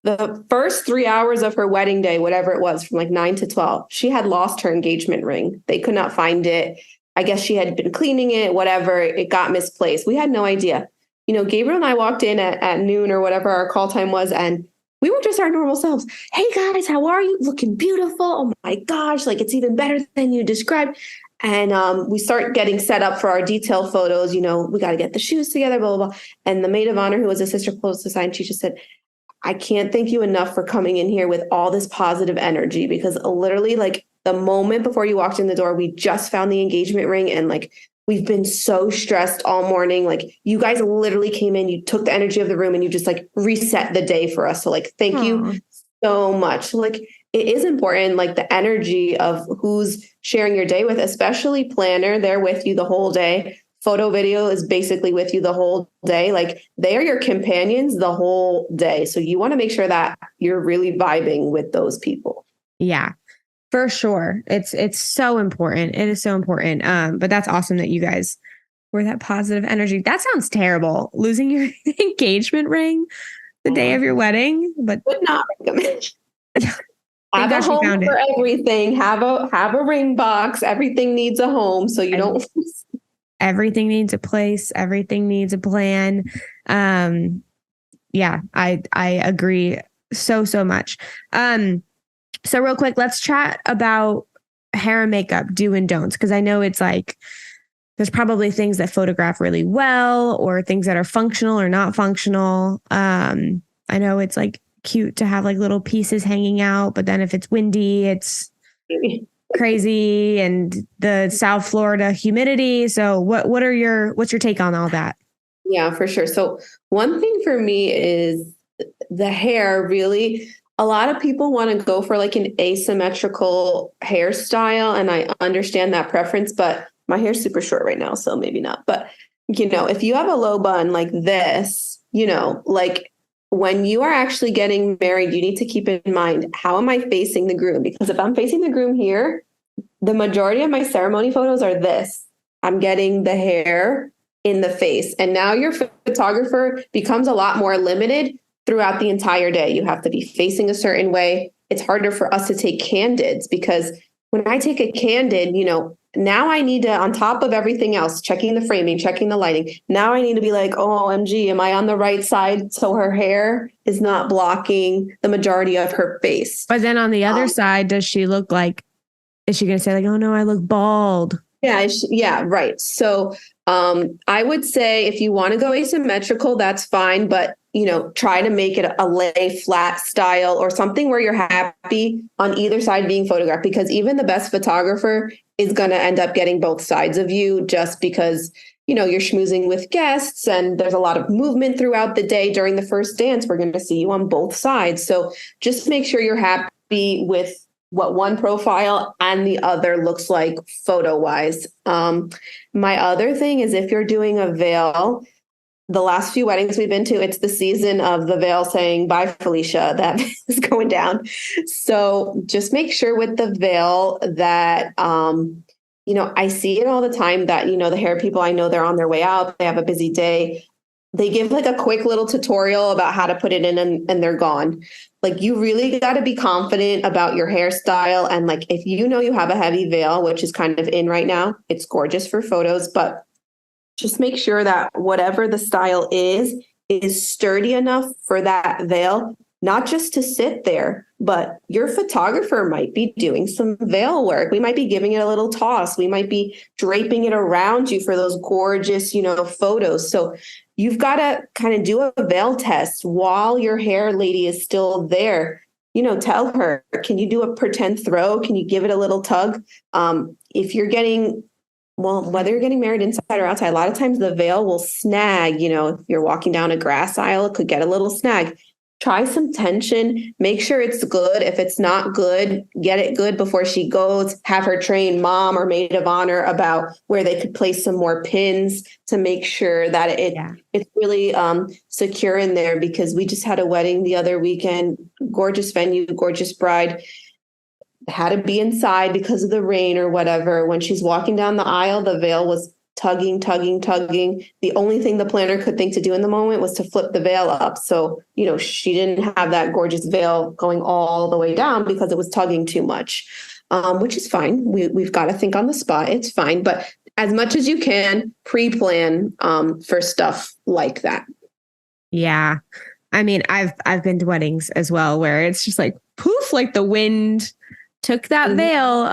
the first 3 hours of her wedding day, whatever it was, from like 9 to 12, she had lost her engagement ring. They could not find it. I guess she had been cleaning it, whatever. It got misplaced. We had no idea. Gabriel and I walked in at noon or whatever our call time was, and we were just our normal selves. Hey guys, how are you? Looking beautiful. Oh my gosh, like it's even better than you described. And we start getting set up for our detail photos. We got to get the shoes together, blah, blah, blah. And the maid of honor, who was a sister close to sign, she just said, I can't thank you enough for coming in here with all this positive energy, because literally like the moment before you walked in the door, we just found the engagement ring, and like we've been so stressed all morning. Like you guys literally came in, you took the energy of the room and you just like reset the day for us. So like, thank you so much. Like it is important, like the energy of who's sharing your day with, especially planner. They're with you the whole day. Photo video is basically with you the whole day. Like they are your companions the whole day. So you want to make sure that you're really vibing with those people. Yeah, for sure. It's so important. It is so important. But that's awesome that you guys Or that positive energy. That sounds terrible. Losing your engagement ring the day of your wedding, but would not recommend. thank Have a God she home found for it. everything. Have a ring box. Everything needs a home, so you don't. Everything needs a place. Everything needs a plan. Yeah, I agree so much. So real quick, let's chat about hair and makeup do and don'ts, because I know it's like there's probably things that photograph really well or things that are functional or not functional. I know it's like cute to have like little pieces hanging out, but then if it's windy, it's crazy, and the South Florida humidity. So what's your take on all that? Yeah, for sure. So one thing for me is the hair really. A lot of people want to go for like an asymmetrical hairstyle, and I understand that preference, but my hair's super short right now, so maybe not. But if you have a low bun like this, like when you are actually getting married, you need to keep in mind, how am I facing the groom? Because if I'm facing the groom here, the majority of my ceremony photos are this. I'm getting the hair in the face. And now your photographer becomes a lot more limited throughout the entire day. You have to be facing a certain way. It's harder for us to take candids, because when I take a candid, now I need to, on top of everything else, checking the framing, checking the lighting. Now I need to be like, oh, OMG, am I on the right side? So her hair is not blocking the majority of her face. But then on the other side, does she look like, is she going to say like, oh no, I look bald? Yeah, right. So I would say if you want to go asymmetrical, that's fine. But, try to make it a lay flat style or something where you're happy on either side being photographed, because even the best photographer is going to end up getting both sides of you, just because, you're schmoozing with guests and there's a lot of movement throughout the day. During the first dance, we're going to see you on both sides. So just make sure you're happy with what one profile and the other looks like photo wise. My other thing is, if you're doing a veil, the last few weddings we've been to, it's the season of the veil saying bye Felicia that is going down. So just make sure with the veil that I see it all the time that the hair people, I know they're on their way out, they have a busy day, they give like a quick little tutorial about how to put it in, and they're gone. Like, you really got to be confident about your hairstyle. And like, if you have a heavy veil, which is kind of in right now, it's gorgeous for photos, but just make sure that whatever the style is sturdy enough for that veil, not just to sit there, but your photographer might be doing some veil work. We might be giving it a little toss. We might be draping it around you for those gorgeous, photos. So you've got to kind of do a veil test while your hair lady is still there. Tell her, can you do a pretend throw? Can you give it a little tug? If you're getting, whether you're getting married inside or outside, a lot of times the veil will snag. If you're walking down a grass aisle, it could get a little snag. Try some tension, make sure it's good. If it's not good, get it good before she goes. Have her train mom or maid of honor about where they could place some more pins to make sure that it's really secure in there, because we just had a wedding the other weekend, gorgeous venue, gorgeous bride, had to be inside because of the rain or whatever. When she's walking down the aisle, the veil was tugging. The only thing the planner could think to do in the moment was to flip the veil up. So, she didn't have that gorgeous veil going all the way down because it was tugging too much, which is fine. We've got to think on the spot. It's fine. But as much as you can, pre-plan for stuff like that. Yeah. I mean, I've been to weddings as well where it's just like poof, like the wind took that veil.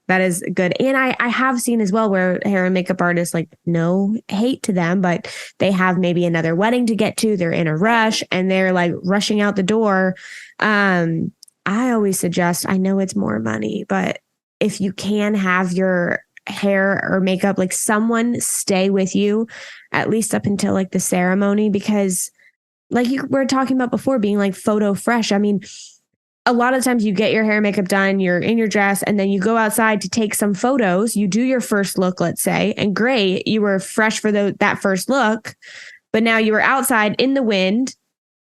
That is good. And I have seen as well where hair and makeup artists, like, no hate to them, but they have maybe another wedding to get to. They're in a rush and they're like rushing out the door. I always suggest, I know it's more money, but if you can have your hair or makeup, like someone stay with you at least up until like the ceremony, because like you were talking about before, being like photo fresh. I mean, a lot of times you get your hair and makeup done, you're in your dress, and then you go outside to take some photos. You do your first look, let's say, and great, you were fresh for that first look, but now you were outside in the wind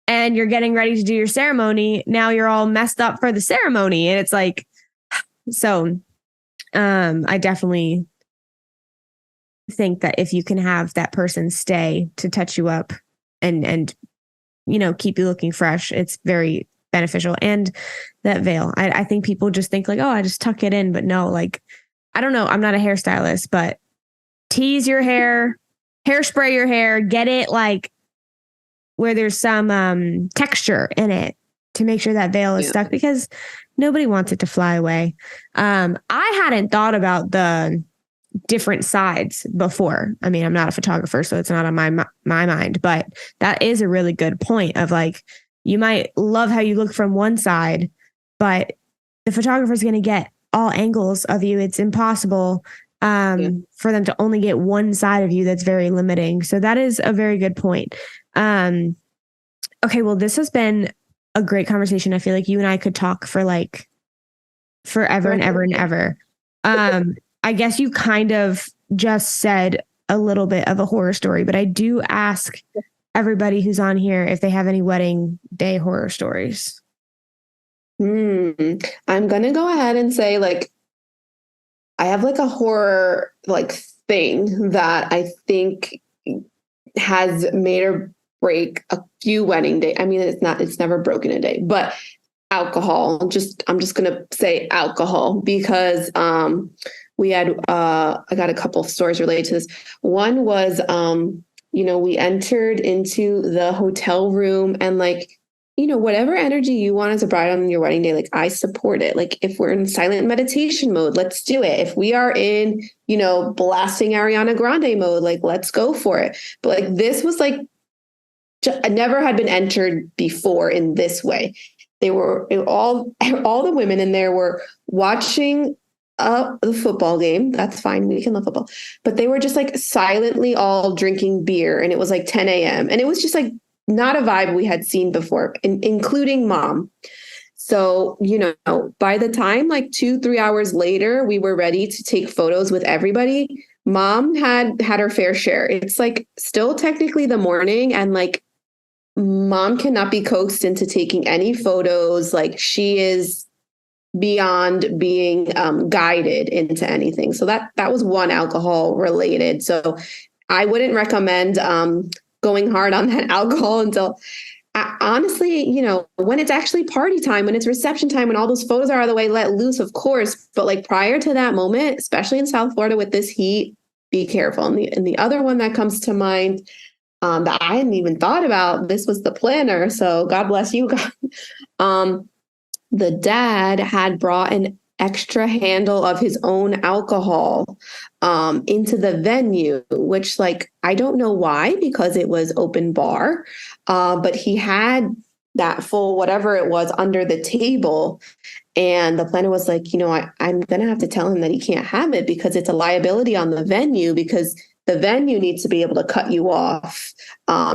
and you're getting ready to do your ceremony. Now you're all messed up for the ceremony. And it's like, so I definitely think that if you can have that person stay to touch you up and keep you looking fresh, it's very beneficial. And that veil, I think people just think like, oh, I just tuck it in, but no, like, I don't know. I'm not a hairstylist, but tease your hair, hairspray your hair, get it like where there's some texture in it to make sure that veil is stuck, because nobody wants it to fly away. I hadn't thought about the different sides before. I mean, I'm not a photographer, so it's not on my mind, but that is a really good point of like, you might love how you look from one side, but the photographer is going to get all angles of you. It's impossible for them to only get one side of you. That's very limiting. So that is a very good point. Okay, well, this has been a great conversation. I feel like you and I could talk for like forever and ever and ever. I guess you kind of just said a little bit of a horror story, but I do ask everybody who's on here if they have any wedding day horror stories. I'm going to go ahead and say like, I have like a horror like thing that I think has made or break a few wedding days. I mean, it's never broken a day, but alcohol. I'm just going to say alcohol because, we had, I got a couple of stories related to this. One was, we entered into the hotel room and like, whatever energy you want as a bride on your wedding day, like I support it. Like if we're in silent meditation mode, let's do it. If we are in, blasting Ariana Grande mode, like let's go for it. But like this was like, I never had been entered before in this way. They were all the women in there were watching the football game. That's fine. We can love football. But they were just like silently all drinking beer. And it was like 10 a.m. And it was just like not a vibe we had seen before, including mom. So, by the time like 2-3 hours later, we were ready to take photos with everybody. Mom had her fair share. It's like still technically the morning and like mom cannot be coaxed into taking any photos. Like she is beyond being guided into anything. So that was one alcohol related. So I wouldn't recommend going hard on that alcohol until honestly, when it's actually party time, when it's reception time, when all those photos are out of the way, let loose, of course. But like prior to that moment, especially in South Florida with this heat, be careful. And the other one that comes to mind that I hadn't even thought about, this was the planner. So God bless you, God. The dad had brought an extra handle of his own alcohol into the venue, which like, I don't know why, because it was open bar, but he had that full, whatever it was under the table. And the planner was like, I'm going to have to tell him that he can't have it because it's a liability on the venue, because the venue needs to be able to cut you off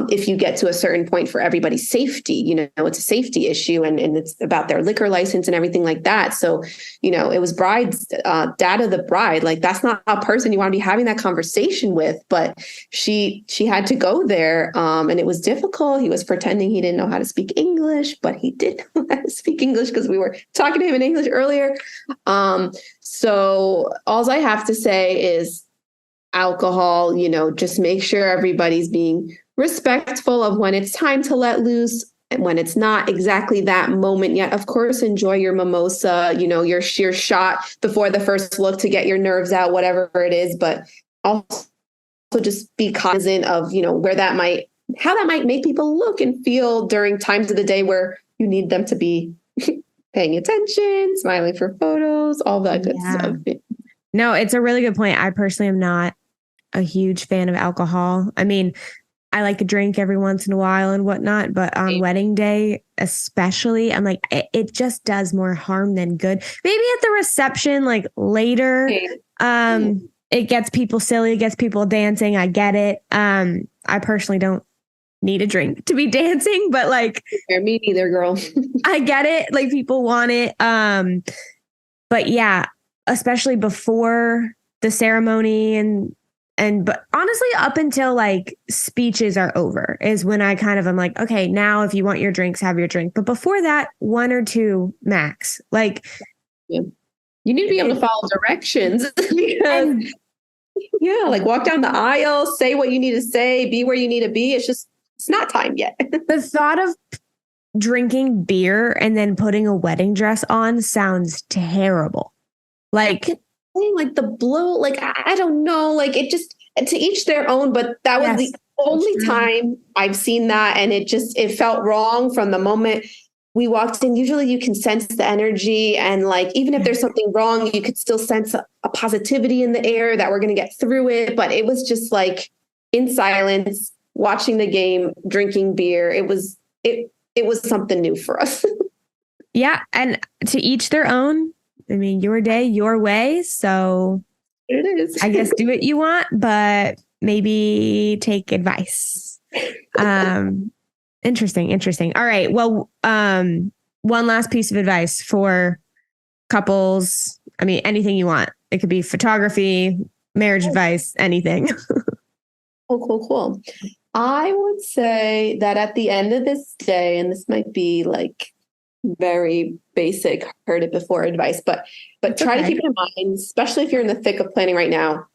if you get to a certain point for everybody's safety. It's a safety issue and it's about their liquor license and everything like that. So, it was bride's dad of the bride. Like that's not a person you want to be having that conversation with, but she had to go there and it was difficult. He was pretending he didn't know how to speak English, but he did know how to speak English because we were talking to him in English earlier. So all I have to say is, alcohol, just make sure everybody's being respectful of when it's time to let loose and when it's not exactly that moment yet. Of course, enjoy your mimosa, your shot before the first look to get your nerves out, whatever it is. But also just be cognizant of, how that might make people look and feel during times of the day where you need them to be paying attention, smiling for photos, all that good stuff. No, it's a really good point. I personally am not a huge fan of alcohol. I mean, I like a drink every once in a while and whatnot, but on wedding day, especially, I'm like, it just does more harm than good. Maybe at the reception, like later, it gets people silly, it gets people dancing. I get it. I personally don't need a drink to be dancing, but like, me neither, girl. I get it. Like people want it. But yeah, especially before the ceremony but honestly, up until like speeches are over is when I kind of am like, okay, now if you want your drinks, have your drink. But before that, 1 or 2 max. Like you need to be able to follow directions because Yeah, like walk down the aisle, say what you need to say, be where you need to be. It's not time yet. The thought of drinking beer and then putting a wedding dress on sounds terrible. Like, Like the blow, like I don't know, like it just to each their own, but that was yes, the only time I've seen that. And it felt wrong from the moment we walked in. Usually you can sense the energy, and like even if there's something wrong, you could still sense a positivity in the air that we're going to get through it. But it was just like in silence, watching the game, drinking beer. It was something new for us. yeah. And to each their own. I mean, your day, your way. So It is. I guess do what you want, but maybe take advice. Interesting. All right. Well, one last piece of advice for couples. I mean, anything you want. It could be photography, marriage advice, anything. Cool. I would say that at the end of this day, and this might be like very basic, heard it before advice, but try to keep it in mind, especially if you're in the thick of planning right now.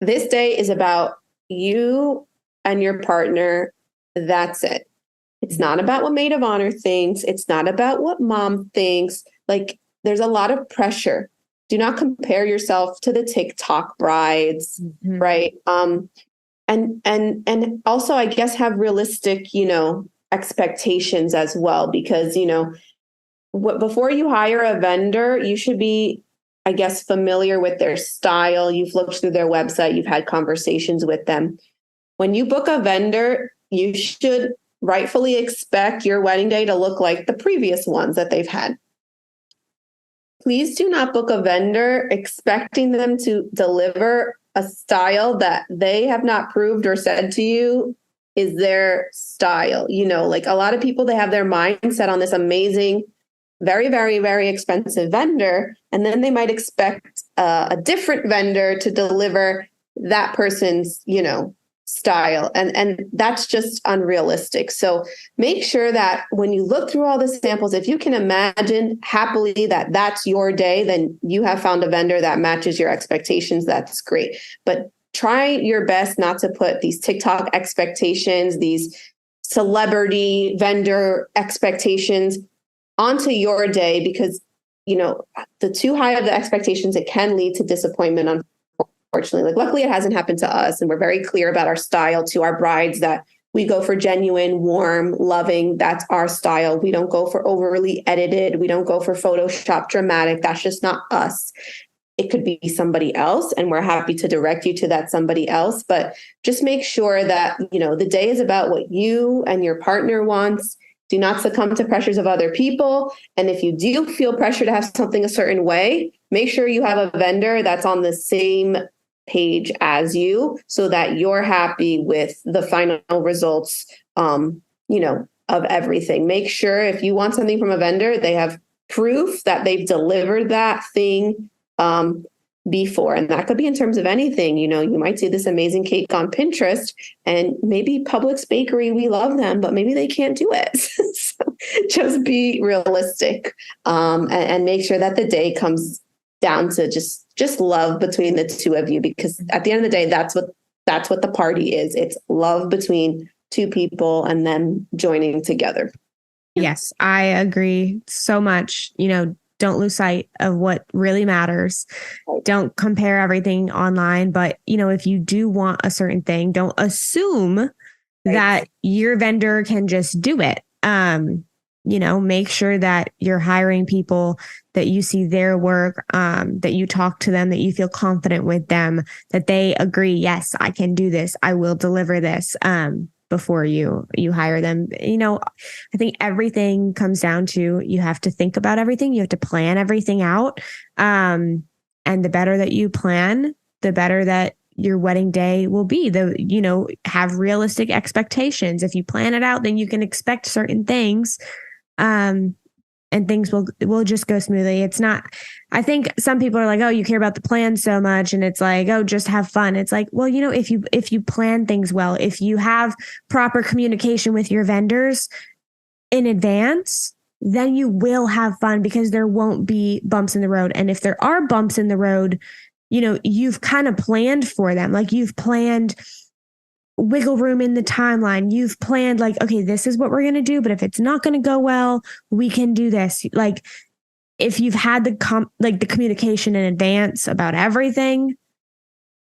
This day is about you and your partner. That's it. It's not about what maid of honor thinks. It's not about what mom thinks. Like there's a lot of pressure. Do not compare yourself to the TikTok brides, right? And also I guess have realistic, expectations as well, because, before you hire a vendor, you should be, I guess, familiar with their style. You've looked through their website, you've had conversations with them. When you book a vendor, you should rightfully expect your wedding day to look like the previous ones that they've had. Please do not book a vendor expecting them to deliver a style that they have not proved or said to you is their style. Like a lot of people, they have their mindset on this amazing, very, very, very expensive vendor. And then they might expect a different vendor to deliver that person's, style. And that's just unrealistic. So make sure that when you look through all the samples, if you can imagine happily that that's your day, then you have found a vendor that matches your expectations. That's great. But try your best not to put these TikTok expectations, these celebrity vendor expectations onto your day, because, the too high of the expectations, it can lead to disappointment. Unfortunately, like luckily it hasn't happened to us. And we're very clear about our style to our brides that we go for genuine, warm, loving. That's our style. We don't go for overly edited. We don't go for Photoshop dramatic. That's just not us. It could be somebody else, and we're happy to direct you to that somebody else. But just make sure that, the day is about what you and your partner wants. Do not succumb to pressures of other people. And if you do feel pressure to have something a certain way, make sure you have a vendor that's on the same page as you, so that you're happy with the final results, of everything. Make sure if you want something from a vendor, they have proof that they've delivered that thing before. And that could be in terms of anything. You might see this amazing cake on Pinterest, and maybe Publix Bakery, we love them, but maybe they can't do it. So just be realistic, and make sure that the day comes down to just love between the two of you, because at the end of the day, that's what the party is. It's love between two people and them joining together. Yes, I agree so much. Don't lose sight of what really matters. Don't compare everything online. But, if you do want a certain thing, don't assume that your vendor can just do it. Make sure that you're hiring people, that you see their work, that you talk to them, that you feel confident with them, that they agree, yes, I can do this. I will deliver this. Before you hire them. I think everything comes down to, you have to think about everything. You have to plan everything out. And the better that you plan, the better that your wedding day will be. Have realistic expectations. If you plan it out, then you can expect certain things. And things will just go smoothly. It's not, I think some people are like, oh, you care about the plan so much. And it's like, oh, just have fun. It's like, well, if you plan things well, if you have proper communication with your vendors in advance, then you will have fun, because there won't be bumps in the road. And if there are bumps in the road, you've kind of planned for them. Like you've planned wiggle room in the timeline. You've planned like, okay, this is what we're going to do. But if it's not going to go well, we can do this. Like if you've had the communication in advance about everything,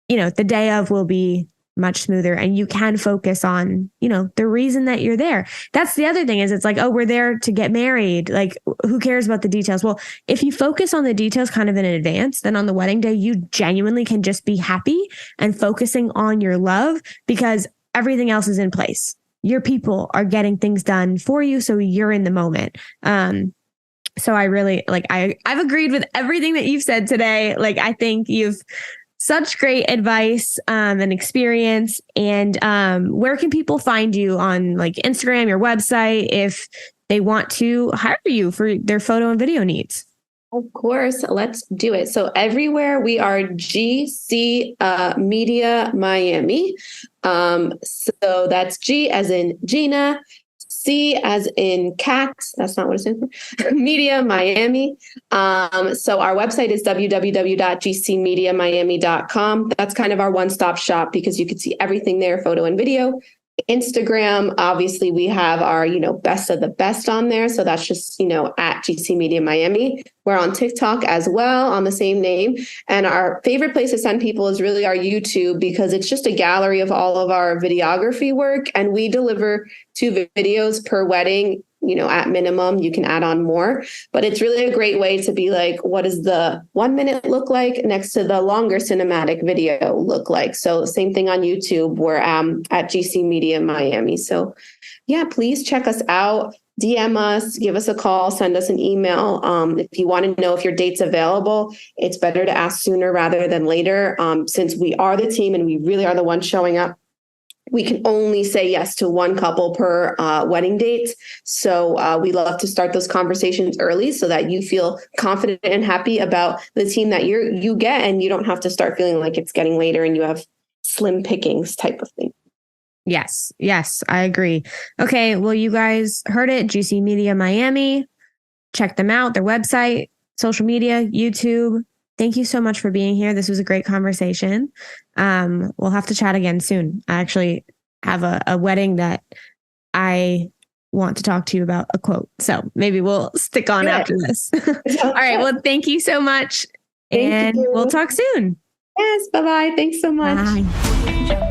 the day of will be much smoother and you can focus on, the reason that you're there. That's the other thing is it's like, oh, we're there to get married. Like who cares about the details? Well, if you focus on the details kind of in advance, then on the wedding day, you genuinely can just be happy and focusing on your love because everything else is in place. Your people are getting things done for you. So you're in the moment. So I really I've agreed with everything that you've said today. Like, I think you've such great advice and experience. And where can people find you on like Instagram, your website, if they want to hire you for their photo and video needs? Of course, let's do it. So everywhere we are GC Media Miami. So that's G as in Gina, C as in cat. That's not what it stands for. Media Miami. So our website is www.GCmediaMiami.com. That's kind of our one-stop shop because you can see everything there, photo and video. Instagram, obviously we have our, best of the best on there. So that's just, at GC Media Miami. We're on TikTok as well on the same name. And our favorite place to send people is really our YouTube because it's just a gallery of all of our videography work. And we deliver 2 videos per wedding. At minimum, you can add on more, but it's really a great way to be like, what does the 1 minute look like next to the longer cinematic video look like? So same thing on YouTube. We're at GC Media Miami. So yeah, please check us out. DM us, give us a call, send us an email. If you want to know if your date's available, it's better to ask sooner rather than later. Since we are the team and we really are the ones showing up, we can only say yes to 1 couple per wedding date. So we love to start those conversations early so that you feel confident and happy about the team that you get, and you don't have to start feeling like it's getting later and you have slim pickings type of thing. Yes, I agree. Okay, well, you guys heard it. GC Media Miami. Check them out, their website, social media, YouTube. Thank you so much for being here. This was a great conversation. We'll have to chat again soon. I actually have a wedding that I want to talk to you about a quote. So maybe we'll stick on after this. All right. Well, thank you so much. And we'll talk soon. Yes. Bye-bye. Thanks so much. Bye.